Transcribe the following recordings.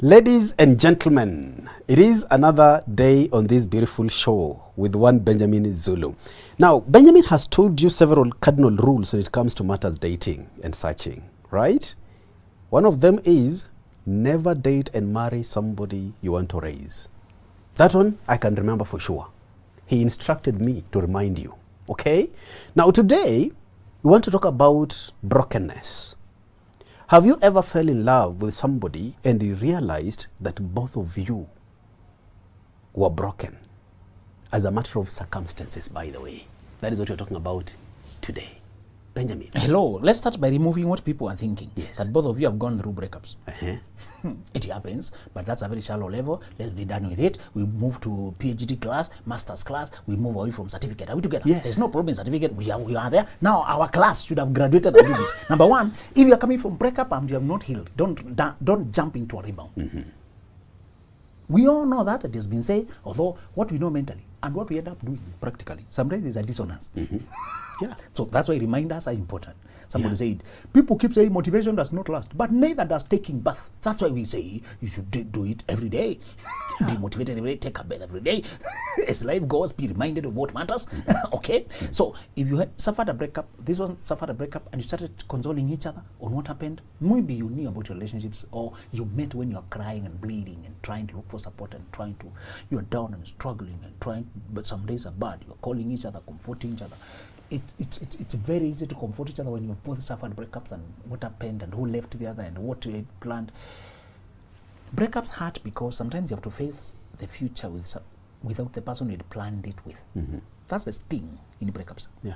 Ladies and gentlemen, it is another day on this beautiful show with one Benjamin Zulu. Now, Benjamin has told you several cardinal rules when it comes to matters dating and searching, right? One of them is never date and marry somebody you want to raise. That one I can remember for sure. He instructed me to remind you, okay? Now today, we want to talk about brokenness. Have you ever fell in love with somebody and you realized that both of you were broken? As a matter of circumstances, by the way. That is what we're talking about today. Benjamin. Hello. Let's start by removing what people are thinking. Yes. That both of you have gone through breakups. Uh-huh. It happens, but that's a very shallow level. Let's be done with it. We move to PhD class, master's class. We move away from certificate. Are we together? Yes. There's no problem in certificate. We are there. Now our class should have graduated a little bit. Number one, if you're coming from breakup and you have not healed, don't jump into a rebound. Mm-hmm. We all know that. It has been said, although what we know mentally and what we end up doing practically, sometimes there's a dissonance. Mm-hmm. Yeah. So that's why reminders are important. Somebody said, people keep saying motivation does not last, but neither does taking bath. That's why we say you should do it every day. Be motivated every day, take a bath every day. As life goes, be reminded of what matters. Okay? So if you had suffered a breakup, this one suffered a breakup, and you started consoling each other on what happened, maybe you knew about your relationships, or you met when you're crying and bleeding and trying to look for support and you're down and struggling and trying, but some days are bad. You're calling each other, comforting each other. It's very easy to comfort each other when you've both suffered breakups and what happened and who left the other and what you had planned. Breakups hurt because sometimes you have to face the future without the person you had planned it with. Mm-hmm. That's the sting in breakups. Yeah.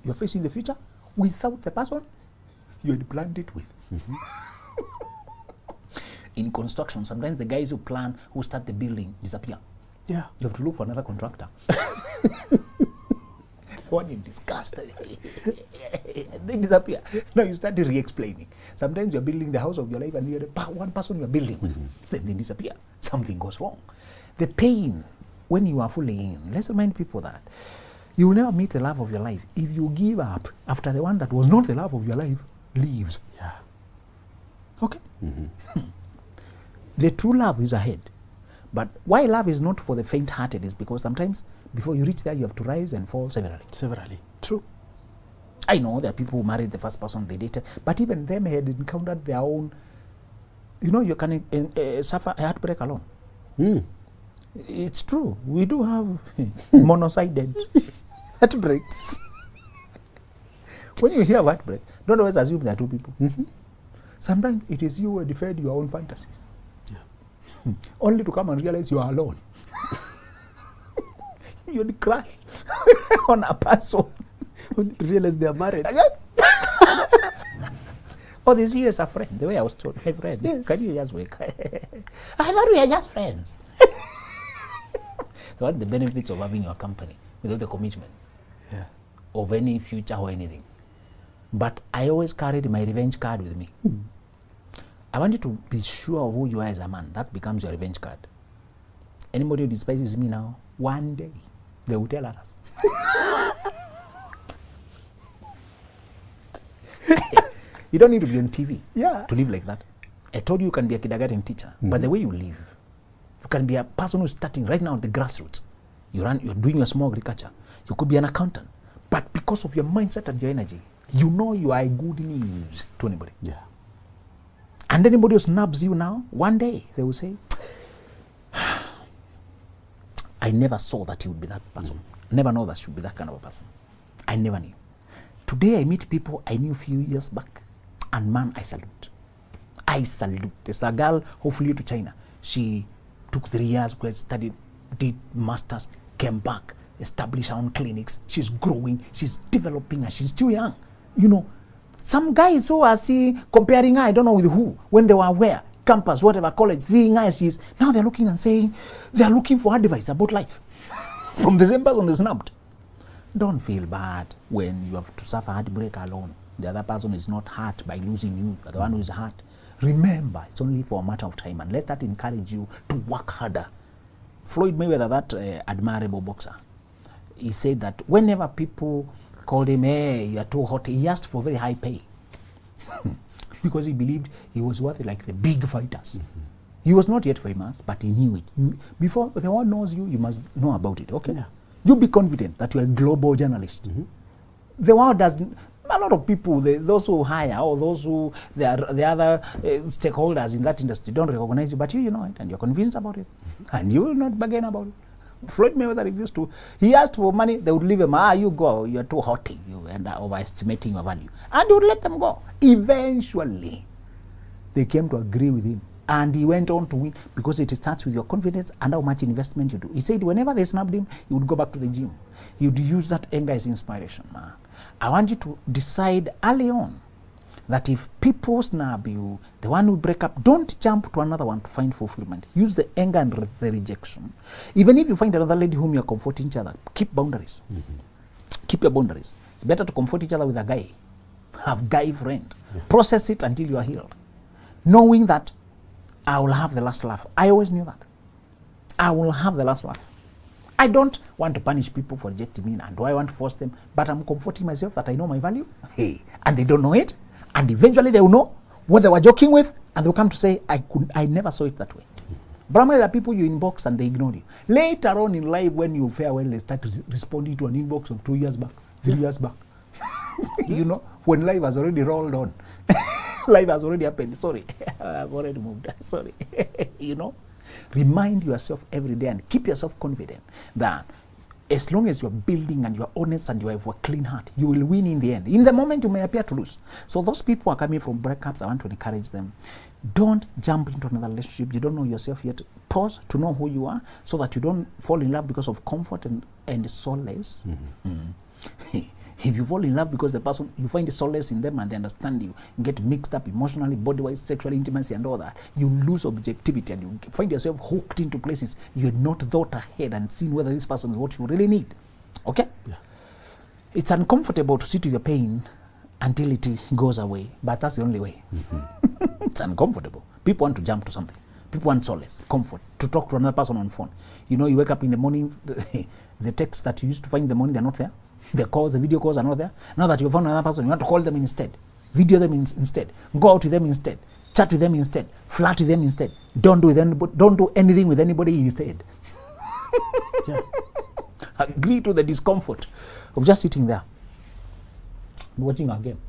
You're facing the future without the person you had planned it with. Mm-hmm. In construction, sometimes the guys who start the building disappear. Yeah. You have to look for another contractor. One in disgust. They disappear. Now you start re-explaining. Sometimes you're building the house of your life and you're the one person you're building with. Then they disappear. Something goes wrong. The pain when you are fully in. Let's remind people that you will never meet the love of your life if you give up after the one that was not the love of your life leaves. Yeah. Okay? Mm-hmm. The true love is ahead. But why love is not for the faint-hearted is because sometimes before you reach there, you have to rise and fall severally. Severally. True. I know there are people who married the first person they dated, but even them had encountered their own, you can suffer a heartbreak alone. Mm. It's true. We do have monosided Heartbreaks. When you hear heartbreak, don't always assume there are two people. Mm-hmm. Sometimes it is you who defend your own fantasies. Only to come and realize you are alone. You'd crash on a person. Only to realize they are married. Oh, they see you as a friend. The way I was told, hey friend, yes. Can you just wake? I thought we are just friends. So what are the benefits of having your company without the commitment of any future or anything? But I always carried my revenge card with me. I want you to be sure of who you are as a man. That becomes your revenge card. Anybody who despises me now, one day, they will tell others. You don't need to be on TV to live like that. I told you can be a kindergarten teacher, but the way you live, you can be a person who's starting right now at the grassroots. You're doing your small agriculture. You could be an accountant, but because of your mindset and your energy, you are a good news to anybody. Yeah. And anybody who snubs you now, one day they will say, I never saw that you would be that person. Never know that you would be that kind of a person. I never knew. Today I meet people I knew a few years back, and man, I salute. I salute. There's a girl who flew to China. She took 3 years, studied, did masters, came back, established her own clinics. She's growing, she's developing, and she's still young. Some guys who are comparing her, I don't know with who, when they were where, campus, whatever, college, seeing her as she is, now they're looking and saying, they're looking for advice about life from the same person they snubbed. Don't feel bad when you have to suffer heartbreak alone. The other person is not hurt by losing you, the one who is hurt. Remember, it's only for a matter of time, and let that encourage you to work harder. Floyd Mayweather, that admirable boxer, he said that whenever people called him, hey, you're too hot, he asked for very high pay. because he believed he was worth it like the big fighters. He was not yet famous, but he knew it. Before the world knows you, you must know about it, okay? Yeah. You be confident that you're a global journalist. The world doesn't, a lot of people, those who hire or those who, the other stakeholders in that industry don't recognize you, but you know it and you're convinced about it. And you will not bargain about it. Floyd Mayweather refused to. He asked for money, they would leave him. You go, you're too haughty, you end up overestimating your value. And he would let them go. Eventually, they came to agree with him. And he went on to win because it starts with your confidence and how much investment you do. He said whenever they snapped him, he would go back to the gym. He would use that anger as inspiration, man. I want you to decide early on that if people snap you, the one who break up, don't jump to another one to find fulfillment. Use the anger and the rejection. Even if you find another lady whom you're comforting each other, keep boundaries. Keep your boundaries. It's better to comfort each other with a guy. Have guy friend. Process it until you are healed. Knowing that I will have the last laugh. I always knew that. I will have the last laugh. I don't want to punish people for rejecting me, and do I want to force them? But I'm comforting myself that I know my value. Hey, and they don't know it. And eventually they will know what they were joking with, and they'll come to say, I never saw it that way. But there are people you inbox and they ignore you. Later on in life, when you farewell, they start responding to an inbox of 2 years back, 3 years back. You know, when life has already rolled on. Life has already happened. Sorry, I've already moved. Sorry. You know, remind yourself every day and keep yourself confident that as long as you're building and you're honest and you have a clean heart, you will win in the end. In the moment, you may appear to lose. So those people who are coming from breakups, I want to encourage them. Don't jump into another relationship. You don't know yourself yet. Pause to know who you are so that you don't fall in love because of comfort and solace. If you fall in love because the person, you find the solace in them and they understand you, get mixed up emotionally, body-wise, sexual intimacy and all that, you lose objectivity and you find yourself hooked into places you had not thought ahead and seen whether this person is what you really need. Okay? Yeah. It's uncomfortable to sit with your pain until it goes away, but that's the only way. It's uncomfortable. People want to jump to something. People want solace, comfort, to talk to another person on the phone. You know, you wake up in the morning, the texts that you used to find in the morning, they're not there. The calls, the video calls are not there. Now that you've found another person, you want to call them instead. Video them instead. Go out with them instead. Chat with them instead. Flirt with them instead. Don't do anything with anybody instead. Agree to the discomfort of just sitting there, watching a game.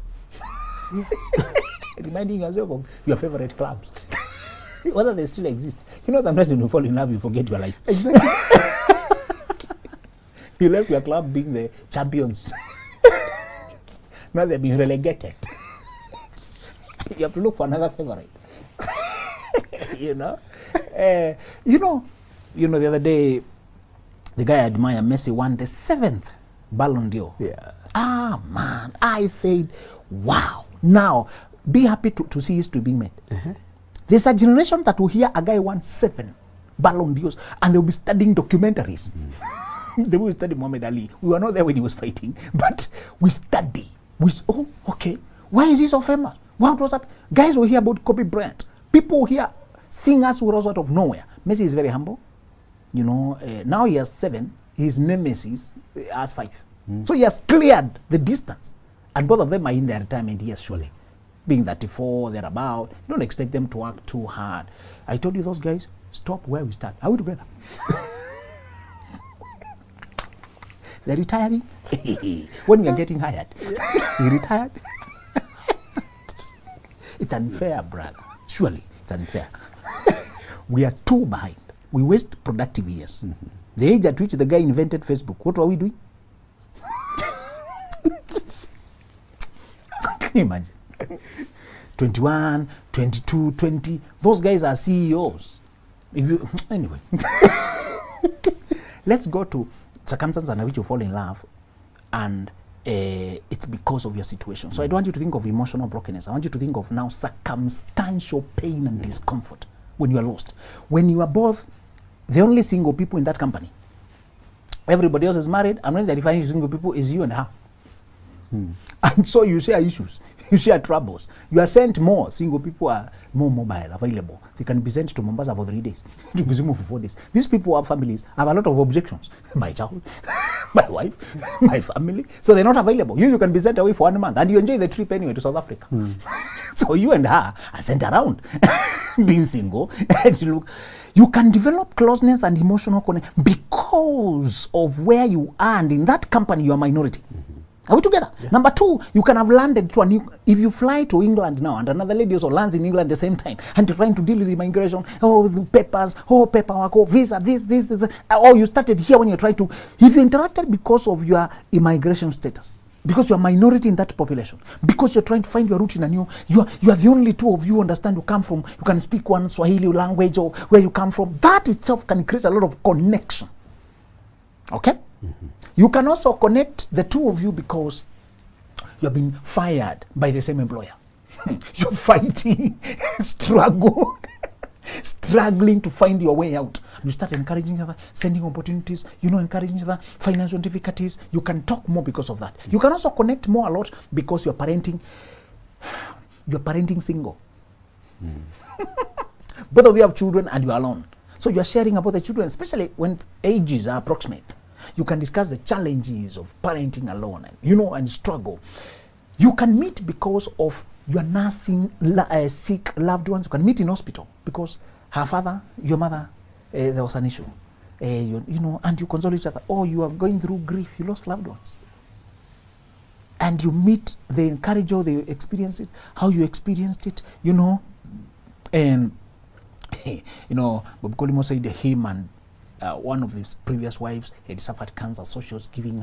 Reminding yourself of your favorite clubs. Whether they still exist. You know, sometimes when you fall in love, you forget your life. Exactly. You left your club being the champions. Now they've been relegated. You have to look for another favorite. You know? You know, the other day, the guy I admire, Messi, won the 7th Ballon d'Or. Yeah. Man, I said, wow. Now, be happy to see history being made. There's a generation that will hear a guy won 7 Ballon d'Ors and they'll be studying documentaries. They will study Muhammad Ali. We were not there when he was fighting, but we study. Okay. Why is he so famous? What was up? Guys will hear about Kobe Bryant. People hear singers who rose out of nowhere. Messi is very humble. You know, now he has 7. His nemesis has 5. So he has cleared the distance. And both of them are in their retirement years, surely. Being 34, they're about. Don't expect them to work too hard. I told you those guys, stop where we start. Are we together? They're retiring. When we are getting hired, you retired. It's unfair, brother. Surely, it's unfair. We are too behind. We waste productive years. The age at which the guy invented Facebook, what are we doing? Can you imagine? 21, 22, 20. Those guys are CEOs. Anyway. Let's go to circumstances under which you fall in love, and it's because of your situation. So I don't want you to think of emotional brokenness. I want you to think of now circumstantial pain and discomfort when you are lost. When you are both the only single people in that company. Everybody else is married, and when the defining single people is you and her. And so you share issues. You share troubles. You are sent more. Single people are more mobile, available. They can be sent to Mombasa for 3 days, to Kisumu for 4 days. These people have families, have a lot of objections. My child, my wife, my family. So they're not available. You can be sent away for 1 month and you enjoy the trip anyway to South Africa. So you and her are sent around being single. And you can develop closeness and emotional connection because of where you are, and in that company you are minority. Are we together? Yeah. Number 2, you can have landed to a new... If you fly to England now and another lady also lands in England at the same time and you're trying to deal with immigration, the papers, paperwork, visa, this, or you started here when you're trying to... If you interacted because of your immigration status, because you're a minority in that population, because you're trying to find your route in a new... You are the only two of you understand you come from, you can speak one Swahili language or where you come from. That itself can create a lot of connection. Okay? Mm-hmm. You can also connect the two of you because you've been fired by the same employer. You're fighting, struggling to find your way out. You start encouraging each other, sending opportunities, encouraging each other, financial difficulties. You can talk more because of that. You can also connect more a lot because you're parenting single. Both of you have children and you're alone. So you're sharing about the children, especially when ages are approximate. You can discuss the challenges of parenting alone, and struggle. You can meet because of your nursing sick loved ones. You can meet in hospital because her father, your mother, there was an issue. And you console each other. Oh, you are going through grief. You lost loved ones. And you meet, they encourage you, they experience it, how you experienced it, And, Bob Colimo said him and one of his previous wives had suffered cancer, so she was giving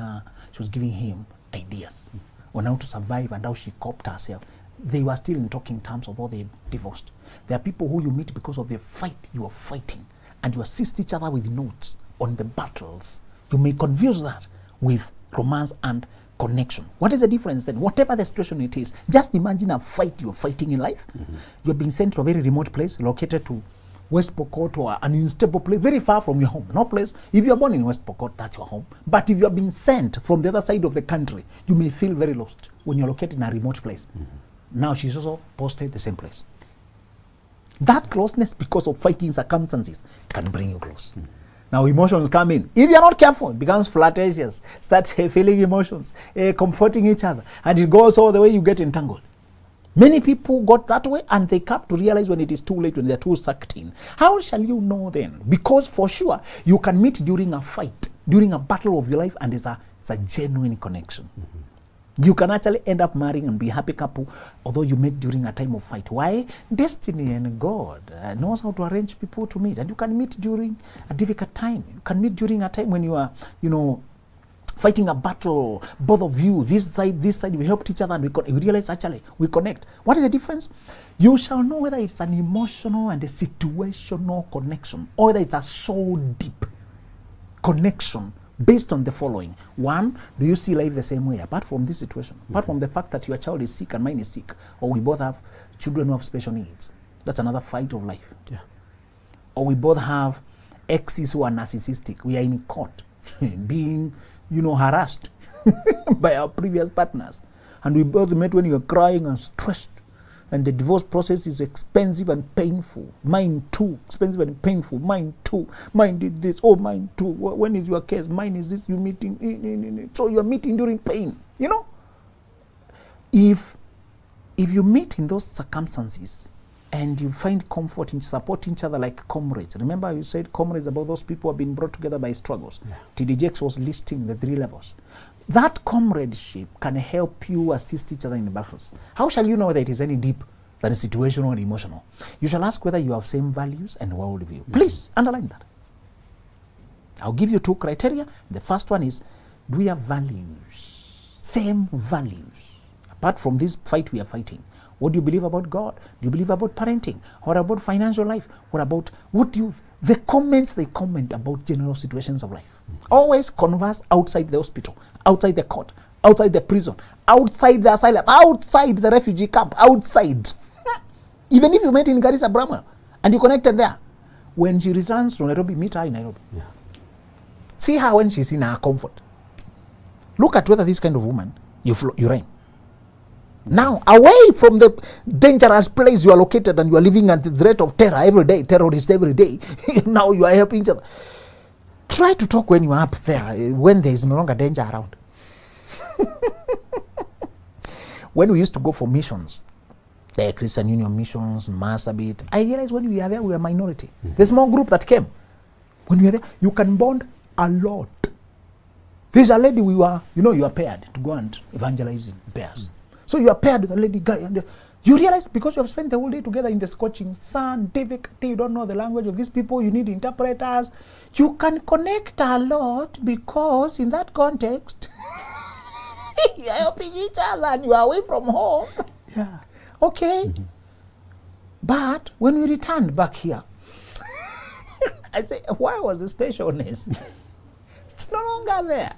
him ideas on how to survive and how she coped herself. They were still in talking terms, although they divorced. There are people who you meet because of the fight you are fighting, and you assist each other with notes on the battles. You may confuse that with romance and connection. What is the difference then? Whatever the situation it is, just imagine a fight you're fighting in life. Mm-hmm. You're being sent to a very remote place, located to West Pokot or an unstable place, very far from your home. No place. If you're born in West Pokot, that's your home. But if you're being sent from the other side of the country, you may feel very lost when you're located in a remote place. Mm-hmm. Now she's also posted the same place. That closeness, because of fighting circumstances, can bring you close. Mm-hmm. Now emotions come in. If you're not careful, it becomes flirtatious. Start feeling emotions, comforting each other. And it goes all the way, you get entangled. Many people got that way and they come to realize when it is too late, when they're too sucked in. How shall you know then? Because for sure, you can meet during a fight, during a battle of your life, and it's a genuine connection. Mm-hmm. You can actually end up marrying and be a happy couple, although you met during a time of fight. Why? Destiny and God knows how to arrange people to meet. And you can meet during a difficult time. You can meet during a time when you are, fighting a battle, both of you, this side, we helped each other and we realize actually we connect. What is the difference? You shall know whether it's an emotional and a situational connection or whether it's a soul deep connection based on the following. 1, do you see life the same way apart from this situation? Mm-hmm. Apart from the fact that your child is sick and mine is sick, or we both have children who have special needs. That's another fight of life. Yeah. Or we both have exes who are narcissistic. We are in court being harassed by our previous partners, and we both met when you were crying and stressed, and the divorce process is expensive and painful. Mine too, expensive and painful. Mine too, mine did this, oh mine too, when is your case? Mine is this, you meeting, so you are meeting during pain. If you meet in those circumstances and you find comfort in supporting each other like comrades. Remember you said comrades about those people who have been brought together by struggles. Yeah. TD Jakes was listing the 3 levels. That comradeship can help you assist each other in the battles. How shall you know whether it is any deep than situational or emotional? You shall ask whether you have same values and worldview. Mm-hmm. Please underline that. I'll give you 2 criteria. The first one is, do we have values? Same values. Apart from this fight we are fighting. What do you believe about God? Do you believe about parenting? What about financial life? The comments they comment about general situations of life. Mm-hmm. Always converse outside the hospital, outside the court, outside the prison, outside the asylum, outside the refugee camp, outside. Even if you met in Garissa Brahma and you connected there, when she returns to Nairobi, meet her in Nairobi. Yeah. See her when she's in her comfort. Look at whether this kind of woman, you rhyme. Now, away from the dangerous place you are located and you are living at the threat of terror every day, terrorists every day, now you are helping each other. Try to talk when you are up there, when there is no longer danger around. When we used to go for missions, the Christian Union missions, Marsabit, I realized when we are there, we are a minority. The small group that came, when we are there, you can bond a lot. There's a lady you are paired to go and evangelize in pairs. So you are paired with a lady guy, and you realize because you have spent the whole day together in the scorching sun, difficult, you don't know the language of these people, you need interpreters. You can connect a lot because in that context, you are helping each other and you are away from home. Yeah. Okay. But when we returned back here, I say, why was the specialness? It's no longer there.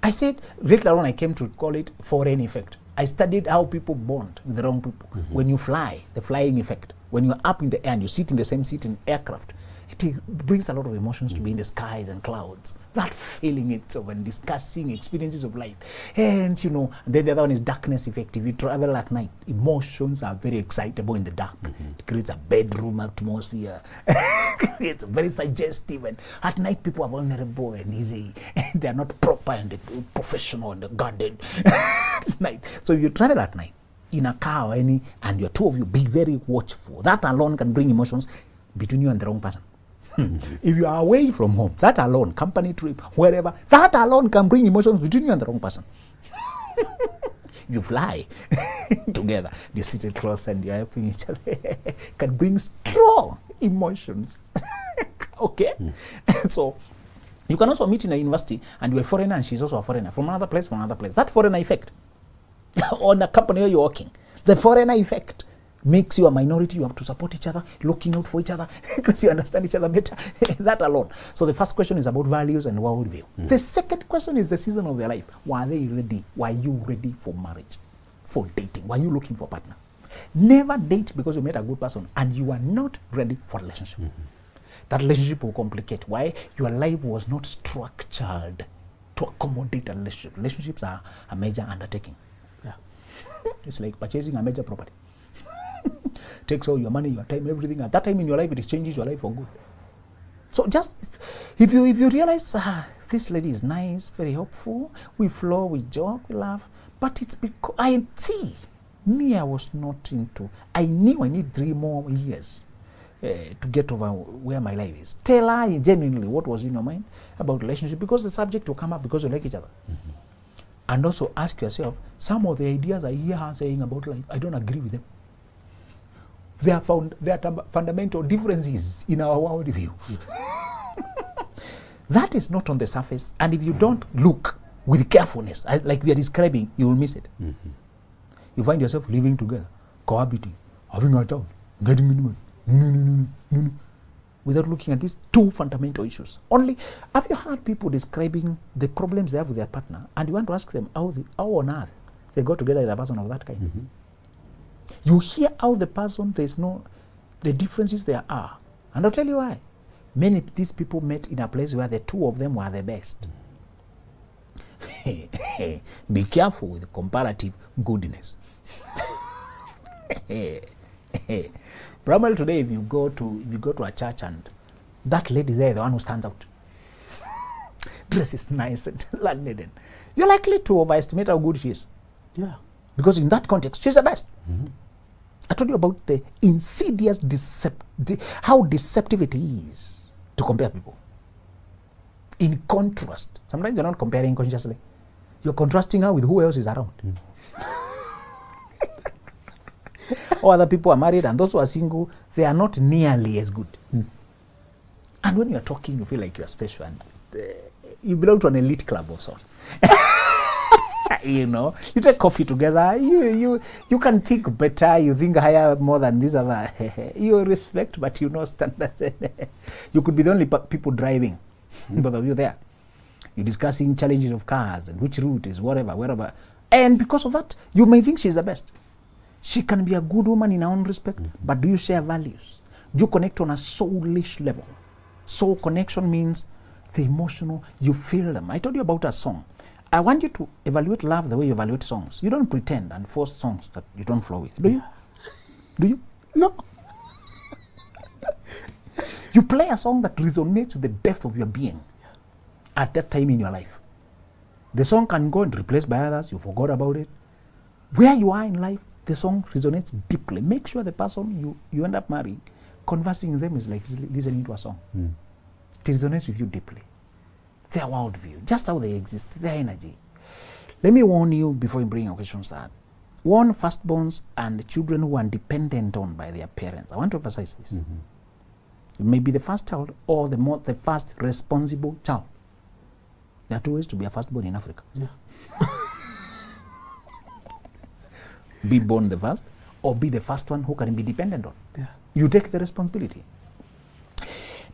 I said, later on I came to call it foreign effect. I studied how people bond with the wrong people. When you fly, the flying effect. When you're up in the air and you sit in the same seat in aircraft, it brings a lot of emotions to be in the skies and clouds. That feeling it when discussing experiences of life. And then the other one is darkness effect. If you travel at night, emotions are very excitable in the dark. It creates a bedroom atmosphere. It's very suggestive. And at night, people are vulnerable and easy. And they're not proper and professional and guarded at night. So if you travel at night in a car or any, and you're two of you, be very watchful. That alone can bring emotions between you and the wrong person. If you are away from home, that alone, company trip, wherever, that alone can bring emotions between you and the wrong person. You fly together, you sit close and you're helping each other, can bring strong emotions. Okay? So, you can also meet in a university and you're a foreigner and she's also a foreigner from another place, That foreigner effect on a company where you're working, the foreigner effect makes you a minority. You have to support each other, looking out for each other because you understand each other better. That alone. So the first question is about values and worldview. The second question is the season of their life. Were they ready? Were you ready for marriage, for dating? Were you looking for a partner? Never date because you met a good person and you are not ready for a relationship. That relationship will complicate. Why? Your life was not structured to accommodate a relationship. Relationships are a major undertaking. Yeah. It's like purchasing a major property. Takes all your money, your time, everything. At that time in your life, it changes your life for good. So just, if you realize, this lady is nice, very helpful, we flow, we joke, we laugh, but it's because, I was not into, I knew I need 3 more years to get over where my life is. Tell her genuinely what was in your mind about relationship, because the subject will come up because you like each other. And also ask yourself, some of the ideas I hear her saying about life, I don't agree with them. There are fundamental differences in our worldview. That is not on the surface. And if you don't look with carefulness, like we are describing, you will miss it. You find yourself living together, cohabiting, having a child, getting money, without looking at these 2 fundamental issues. Only, have you heard people describing the problems they have with their partner, and you want to ask them how on earth they got together with a person of that kind? You hear how the person, the differences there are. And I'll tell you why. Many of these people met in a place where the 2 of them were the best. Be careful with comparative goodness. Probably today, if you go to a church and that lady there, the one who stands out, dress is nice and landed in, you're likely to overestimate how good she is. Yeah. Because in that context, she's the best. I told you about the insidious how deceptive it is to compare people. In contrast, sometimes you're not comparing consciously. You're contrasting her with who else is around. Or other people are married and those who are single, they are not nearly as good. And when you're talking, you feel like you're special and you belong to an elite club of sorts. You take coffee together, you can think better, you think higher more than this other. You respect, but standards. You could be the only people driving, both of you there. You're discussing challenges of cars and which route is wherever. And because of that, you may think she's the best. She can be a good woman in her own respect, but do you share values? Do you connect on a soulish level? Soul connection means the emotional, you feel them. I told you about a song. I want you to evaluate love the way you evaluate songs. You don't pretend and force songs that you don't flow with. Do you? Do you? No. You play a song that resonates with the depth of your being at that time in your life. The song can go and replaced by others. You forgot about it. Where you are in life, the song resonates deeply. Make sure the person you end up marrying, conversing with them is like listening to a song. It resonates with you deeply. Their worldview, just how they exist, their energy. Let me warn you before you bring your questions that warn firstborns and children who are dependent on by their parents. I want to emphasize this. It may be the first child or the first responsible child. There are two ways to be a firstborn in Africa. Yeah. Be born the first or be the first one who can be dependent on. Yeah. You take the responsibility.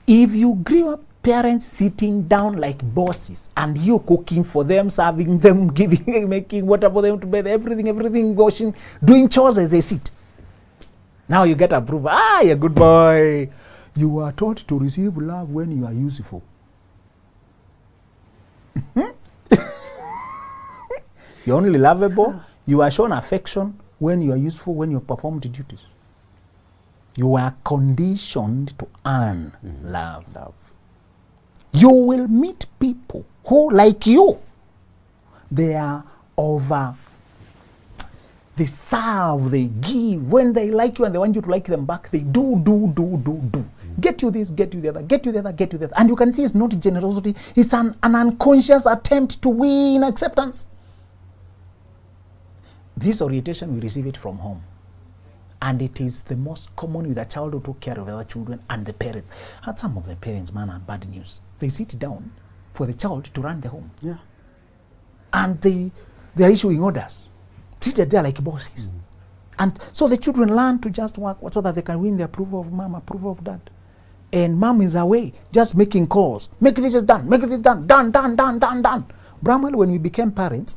If you grew up parents sitting down like bosses and you cooking for them, serving them, giving, making water for them to bathe, everything, washing, doing chores as they sit. Now you get approval. Ah, you're a good boy. You are taught to receive love when you are useful. You're only lovable. You are shown affection when you are useful, when you perform the duties. You are conditioned to earn love. You will meet people who, like you, they are over, they serve, they give. When they like you and they want you to like them back, they do. Get you this, get you the other, get you the other, get you the other. And you can see it's not generosity, it's an unconscious attempt to win acceptance. This orientation, we receive it from home. And it is the most common with a child who took care of other children and the parents. And some of the parents, man, are bad news. They sit down for the child to run the home. Yeah. And they are issuing orders. Seated there like bosses. And so the children learn to just work so that they can win the approval of mom, approval of dad. And mom is away, just making calls. Make this is done, make this done, done. Bramwell, when we become parents,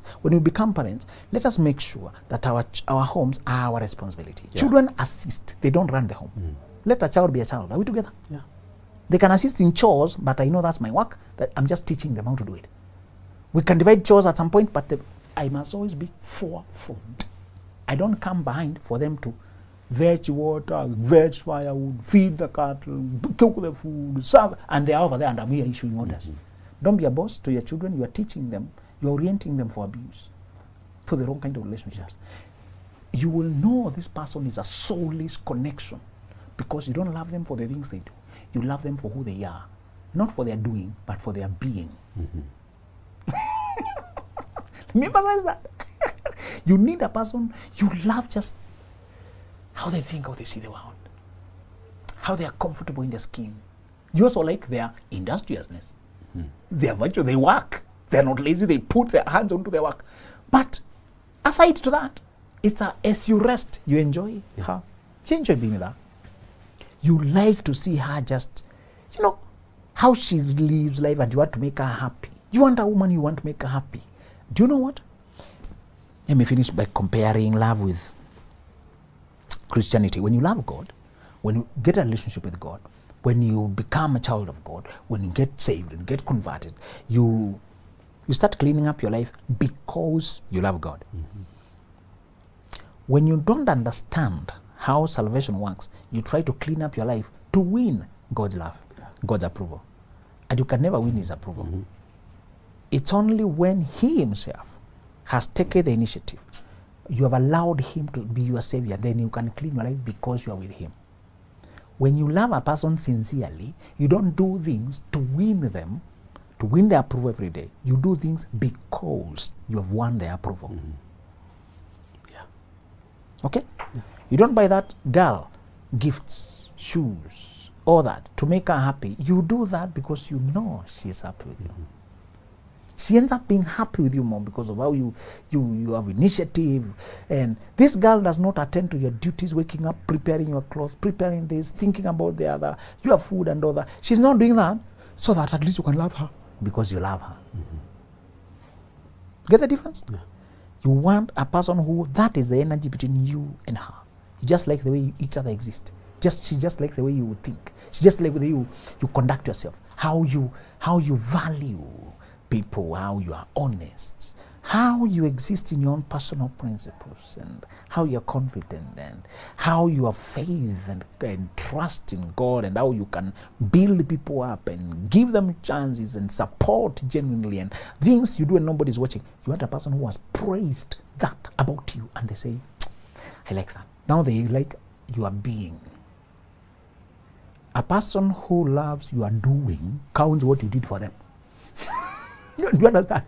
let us make sure that our homes are our responsibility. Yeah. Children assist, they don't run the home. Let a child be a child. Are we together? Yeah. They can assist in chores, but I know that's my work, that I'm just teaching them how to do it. We can divide chores at some point, but I must always be for food. I don't come behind for them to veg water, veg firewood, feed the cattle, cook the food, serve, and they're over there and I'm here issuing orders. Don't be a boss to your children. You are teaching them, you're orienting them for abuse, for the wrong kind of relationships. You will know this person is a soulless connection because you don't love them for the things they do. You love them for who they are, not for their doing, but for their being. Let me emphasize that. You need a person you love just how they think, how they see the world, how they are comfortable in their skin. You also like their industriousness. Their virtue, they work. They're not lazy, they put their hands onto their work. But aside to that, it's as you rest, you enjoy her. You enjoy being with her. You like to see her just, how she lives life and you want to make her happy. You want a woman, you want to make her happy. Do you know what? Let me finish by comparing love with Christianity. When you love God, when you get a relationship with God, when you become a child of God, when you get saved and get converted, you start cleaning up your life because you love God. When you don't understand how salvation works, you try to clean up your life to win God's love, God's approval. And you can never win his approval. It's only when he himself has taken the initiative, you have allowed him to be your savior, then you can clean your life because you are with him. When you love a person sincerely, you don't do things to win them, to win their approval every day. You do things because you have won their approval. Okay? You don't buy that girl gifts, shoes, all that to make her happy. You do that because you know she's happy with you. She ends up being happy with you more because of how you have initiative. And this girl does not attend to your duties, waking up, preparing your clothes, preparing this, thinking about the other, you have food and all that. She's not doing that so that at least you can love her because you love her. Get the difference? Yeah. You want a person who, that is the energy between you and her. You just like the way each other exist. She just like the way you think. She just like the way you conduct yourself. How you value people how you are honest, how you exist in your own personal principles, and how you're confident, and how you have faith and trust in God, and how you can build people up and give them chances and support genuinely, and things you do when nobody's watching. You want a person who has praised that about you, and they say, I like that. Now they like your being. A person who loves your doing counts what you did for them. Do you understand?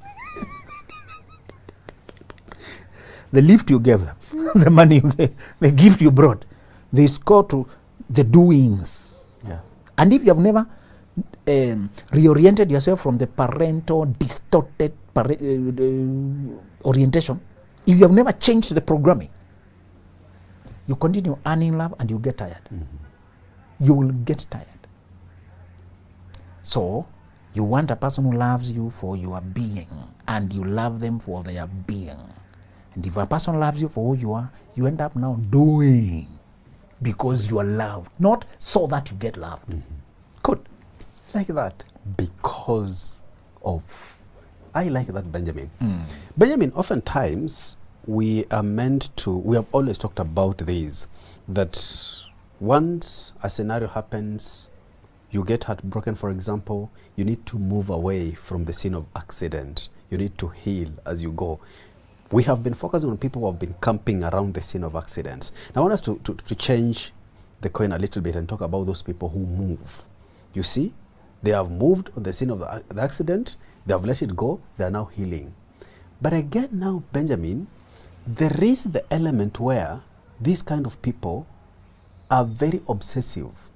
The lift you gave them, the money you gave, the gift you brought, they score to the doings. Yeah. And if you have never reoriented yourself from the parental distorted orientation, if you have never changed the programming, you continue earning love and you get tired. You will get tired. So, you want a person who loves you for your being, and you love them for their being. And if a person loves you for who you are, you end up now doing because you are loved, not so that you get loved. Good. Like that. Because of. I like that, Benjamin. Benjamin, oftentimes we are meant to, we have always talked about this, that once a scenario happens, you get heartbroken, for example, you need to move away from the scene of accident. You need to heal as you go. We have been focusing on people who have been camping around the scene of accidents. Now I want us to change the coin a little bit and talk about those people who move. You see, they have moved on the scene of the accident, they have let it go, they are now healing. But again now, Benjamin, there is the element where these kind of people are very obsessive.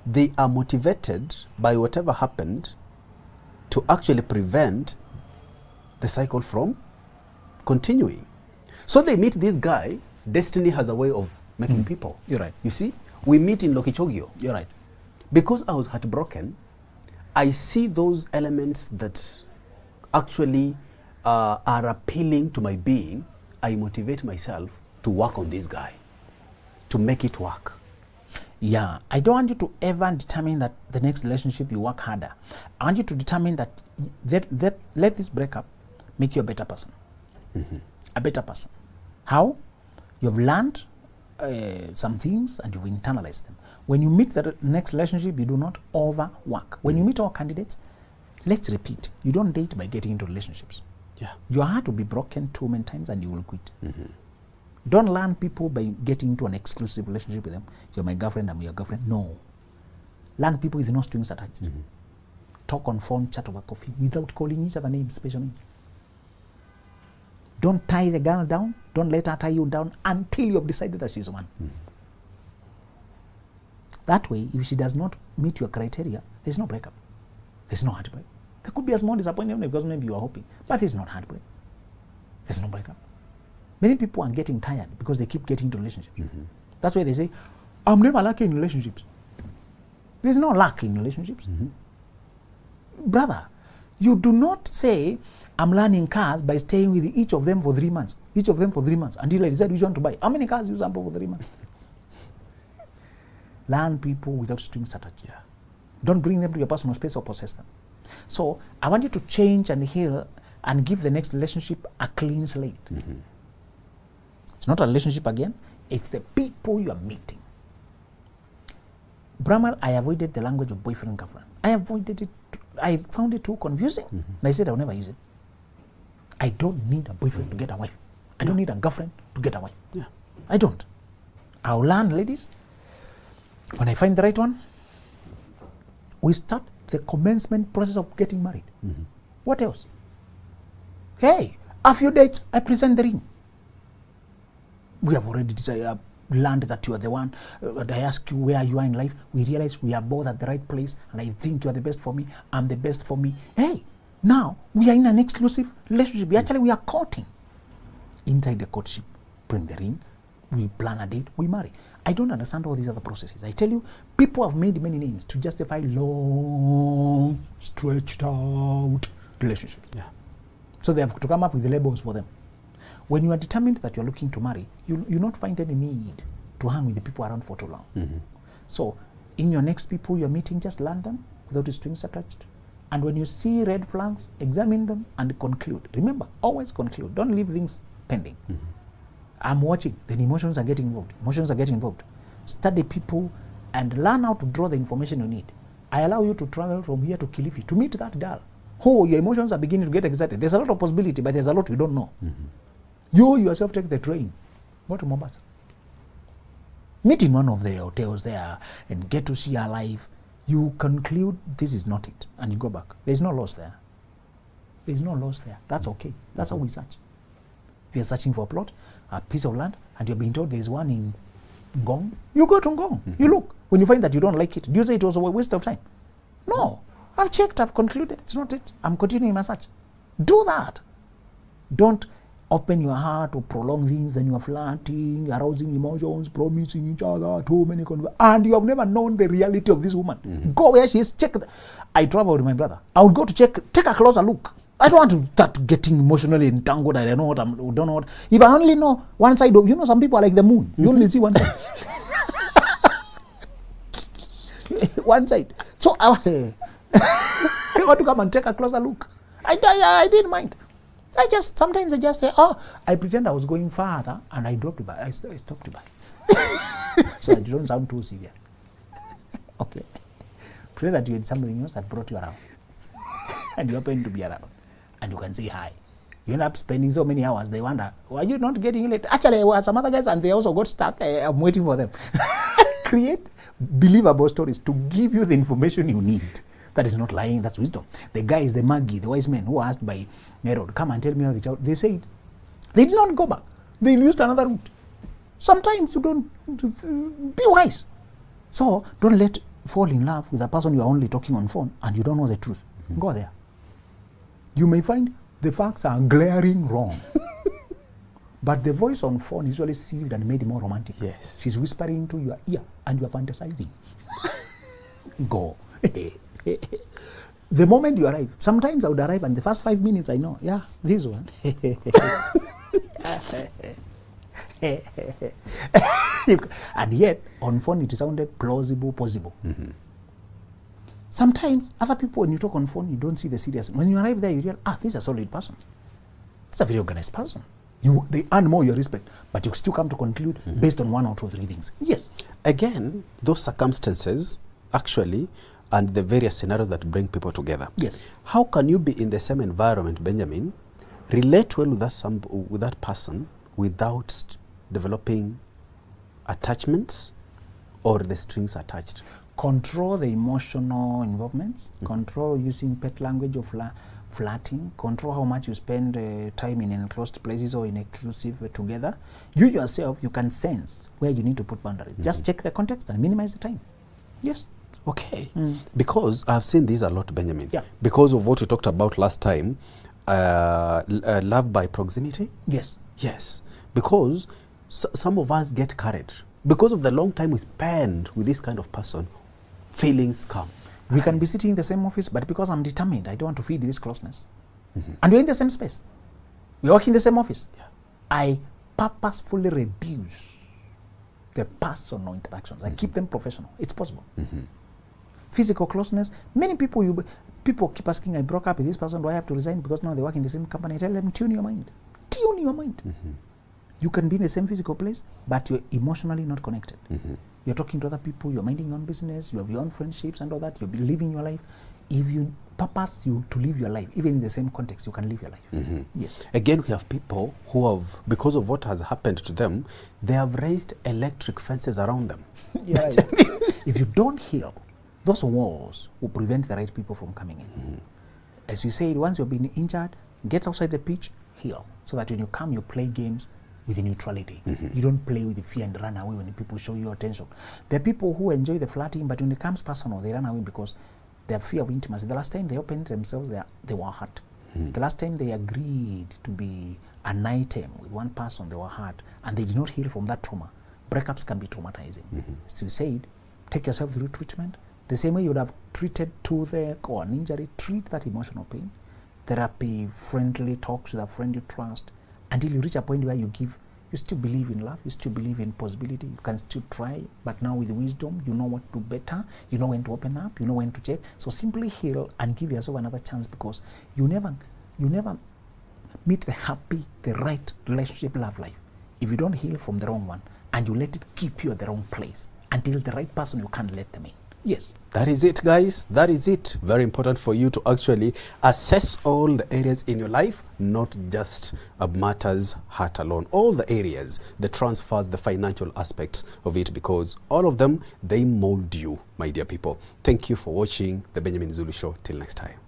They are motivated by whatever happened to actually prevent the cycle from continuing. So they meet this guy. Destiny has a way of making people. You're right. You see, we meet in Lokichogio. You're right. Because I was heartbroken, I see those elements that actually are appealing to my being. I motivate myself to work on this guy, to make it work. Yeah, I don't want you to ever determine that the next relationship you work harder. I want you to determine that let this breakup make you a better person. A better person. How? You've learned some things and you've internalized them. When you meet the next relationship, you do not overwork. When you meet our candidates, let's repeat. You don't date by getting into relationships. Yeah. Your heart will be broken too many times and you will quit. Don't learn people by getting into an exclusive relationship with them. You're my girlfriend, I'm your girlfriend. No. Learn people with no strings attached. Talk on phone, chat over coffee without calling each other names, special names. Don't tie the girl down. Don't let her tie you down until you have decided that she's one. That way, if she does not meet your criteria, there's no breakup. There's no heartbreak. There could be a small disappointment because maybe you are hoping, but there's not heartbreak. There's no breakup. Many people are getting tired because they keep getting into relationships. That's why they say, I'm never lucky in relationships. There's no luck in relationships. Brother, you do not say, I'm learning cars by staying with each of them for 3 months. Each of them for 3 months until I decide which one to buy. How many cars you sample for 3 months? Learn people without strings attached. Yeah. Don't bring them to your personal space or possess them. So I want you to change and heal and give the next relationship a clean slate. It's not a relationship again. It's the people you are meeting. Brahma, I avoided the language of boyfriend, girlfriend. I avoided it. I found it too confusing. And I said I'll never use it. I don't need a boyfriend to get a wife. I don't need a girlfriend to get a wife. Yeah. I don't. I'll learn, ladies. When I find the right one, we start the commencement process of getting married. What else? Hey, a few dates, I present the ring. We have already decided, learned that you are the one. And I ask you where you are in life. We realize we are both at the right place, and I think you are the best for me. I'm the best for me. Hey, now we are in an exclusive relationship. Actually, we are courting. Inside the courtship, bring the ring. We plan a date. We marry. I don't understand all these other processes. I tell you, people have made many names to justify long, stretched out relationships. Yeah. So they have to come up with the labels for them. When you are determined that you're looking to marry, you not find any need to hang with the people around for too long. So in your next people you're meeting, just learn them without strings attached And when you see red flags, examine them and conclude. Remember, always conclude. Don't leave things pending. I'm watching, then emotions are getting involved. Emotions are getting involved. Study people and learn how to draw the information you need. I allow you to travel from here to Kilifi to meet that girl. Oh, your emotions are beginning to get excited. There's a lot of possibility, but there's a lot you don't know. You yourself take the train. Go to Mombasa. Meet in one of the hotels there and get to see her life. You conclude this is not it, and you go back. There's no loss there. There's no loss there. That's okay. That's how we search. If you're searching for a plot, a piece of land, and you're being told there's one in Ngong, you go to Ngong. You look. When you find that you don't like it, do you say it was a waste of time? No. I've checked, I've concluded, it's not it. I'm continuing my search. Do that. Don't open your heart to prolong things, then you are flirting, arousing emotions, promising each other too many and you have never known the reality of this woman. Go where she is, check. I travel with my brother. I would go to check, take a closer look. I don't want to start getting emotionally entangled. I don't know what. If I only know one side of, some people are like the moon. You only see one side. One side. So I want to come and take a closer look. I didn't mind. Sometimes I just say, I pretend I was going farther and I dropped by. I stopped by. So I don't sound too serious. Okay. Pray that you had something else that brought you around. And you happen to be around. And you can say hi. You end up spending so many hours, they wonder, why are you not getting late? Actually, there were some other guys and they also got stuck. I'm waiting for them. Create believable stories to give you the information you need. That is not lying, that's wisdom. The guys, the Magi, the wise men who were asked by Herod, come and tell me how the child, they said, they did not go back. They used another route. Sometimes you don't, be wise. So don't fall in love with a person you are only talking on phone and you don't know the truth. Go there. You may find the facts are glaring wrong. But the voice on phone is usually sealed and made more romantic. Yes. She's whispering into your ear and you are fantasizing. Go. The moment you arrive, sometimes I would arrive and the first 5 minutes I know, this one. And yet, on phone it sounded plausible, possible. Sometimes, other people, when you talk on phone, you don't see the seriousness. When you arrive there, you realize, this is a solid person. It's a very organized person. They earn more your respect, but you still come to conclude based on 1 or 2 or 3 things. Yes. Again, those circumstances, actually, and the various scenarios that bring people together. Yes. How can you be in the same environment, Benjamin, relate well with that person without developing attachments or the strings attached? Control the emotional involvements, control using pet language of flirting, control how much you spend time in enclosed places or in exclusive together. You yourself, you can sense where you need to put boundaries. Just check the context and minimize the time. Yes. Okay. Because I've seen this a lot, Benjamin. Yeah. Because of what we talked about last time, love by proximity. Yes. Yes. Because some of us get carried. Because of the long time we spend with this kind of person, feelings come. We can be sitting in the same office, but because I'm determined, I don't want to feed this closeness. And we're in the same space. We're working in the same office. Yeah. I purposefully reduce the personal interactions. I keep them professional. It's possible. Physical closeness. Many people keep asking, I broke up with this person, do I have to resign because now they work in the same company? I tell them, tune your mind. Tune your mind. You can be in the same physical place, but you're emotionally not connected. You're talking to other people, you're minding your own business, you have your own friendships and all that, you're living your life. If you purpose you to live your life, even in the same context, you can live your life. Yes. Again, we have people who have, because of what has happened to them, they have raised electric fences around them. If you don't heal, those walls will prevent the right people from coming in. As we said, once you've been injured, get outside the pitch, heal. So that when you come, you play games with the neutrality. You don't play with the fear and run away when the people show you attention. There are people who enjoy the flirting, but when it comes personal, they run away because they have fear of intimacy. The last time they opened themselves, they were hurt. The last time they agreed to be an item with one person, they were hurt, and they did not heal from that trauma. Breakups can be traumatizing. So we said, take yourself through treatment. The same way you would have treated toothache or an injury, treat that emotional pain. Therapy, friendly talks with a friend you trust, until you reach a point where you You still believe in love, you still believe in possibility, you can still try, but now with wisdom, you know what to do better, you know when to open up, you know when to check. So simply heal and give yourself another chance, because you never meet the happy, the right relationship, love life if you don't heal from the wrong one and you let it keep you at the wrong place until the right person, you can't let them in. Yes. That is it, guys. That is it. Very important for you to actually assess all the areas in your life, not just matters heart alone. All the areas, the transfers, the financial aspects of it, because all of them, they mold you, my dear people. Thank you for watching the Benjamin Zulu Show. Till next time.